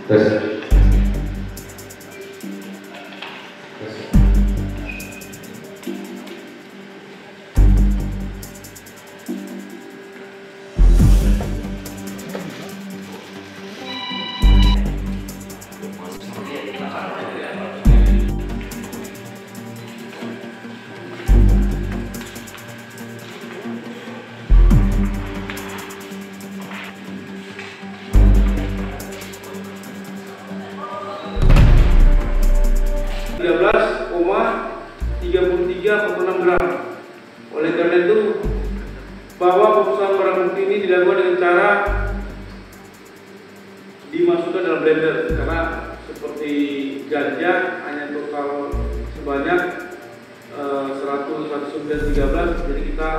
Tes. 13,33,6 gram. Oleh karena itu, bahwa pemusnahan barang bukti ini dilakukan dengan cara dimasukkan dalam blender, karena seperti ganja hanya total sebanyak 113, jadi kita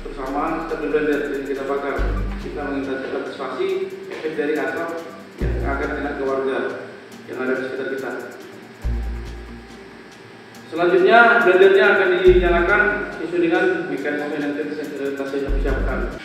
bersamaan kita blender, jadi kita bakar, kita mengantisipasi efek dari asap yang akan kena ke warga yang ada di sekitar kita. Selanjutnya blendernya akan dinyalakan sesuai dengan mekanisme yang nanti saya persiapkan.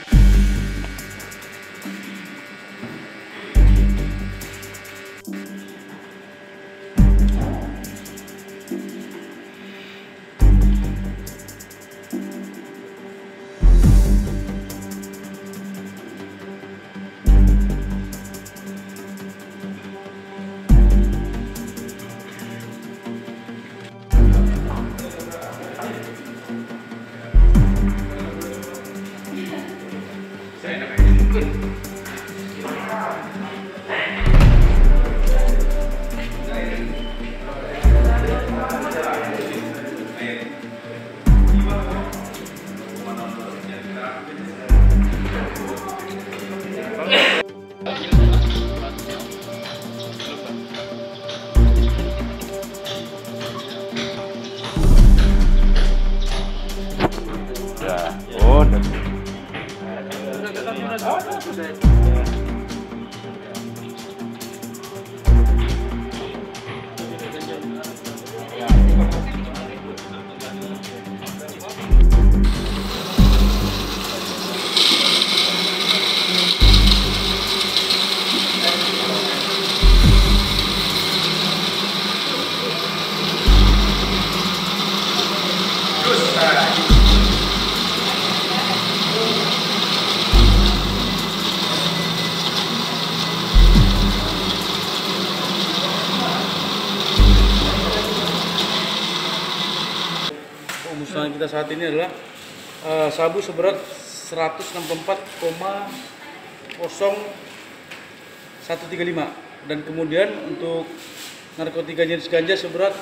Pemusnahan kita saat ini adalah sabu seberat 164,0135 dan kemudian untuk narkotika jenis ganja seberat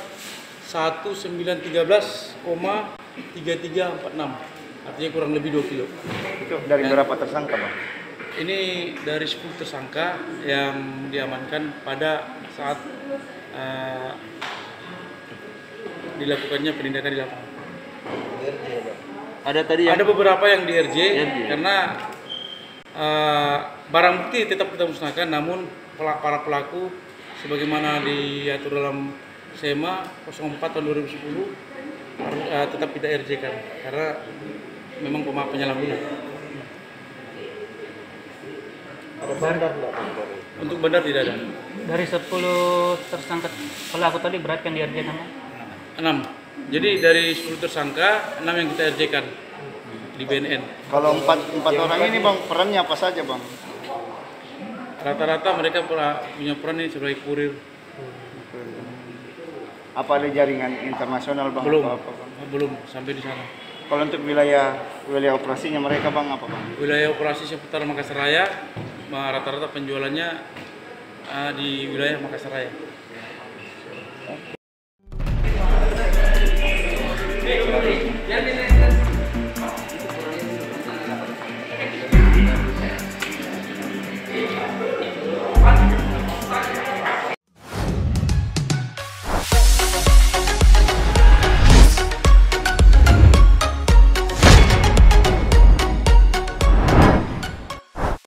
1913,3346, artinya kurang lebih 2 kilo. Itu dari berapa tersangka, Bang? Ini dari 10 tersangka yang diamankan pada saat dilakukannya penindakan di lapangan. Ada beberapa yang di RJ, karena barang bukti tetap kita musnahkan, namun para pelaku sebagaimana diatur dalam SEMA 04 tahun 2010 tetap kita RJ-kan karena memang penyalahgunaan. Ada bandar enggak? Untuk bandar tidak ada. Dari 10 tersangka pelaku tadi berapa yang di RJ-kan? 6. Jadi dari 10 tersangka 6 yang kita RJ-kan di BNN. Kalau empat orang ini, Bang, perannya apa saja, Bang? Rata-rata mereka punya peran ini sebagai kurir. Apa ada jaringan internasional, Bang? Belum, Apa, Bang? belum sampai di sana. Kalau untuk wilayah operasinya mereka, Bang, apa, Bang? Wilayah operasi seputar Makassar Raya, rata-rata penjualannya di wilayah Makassar Raya.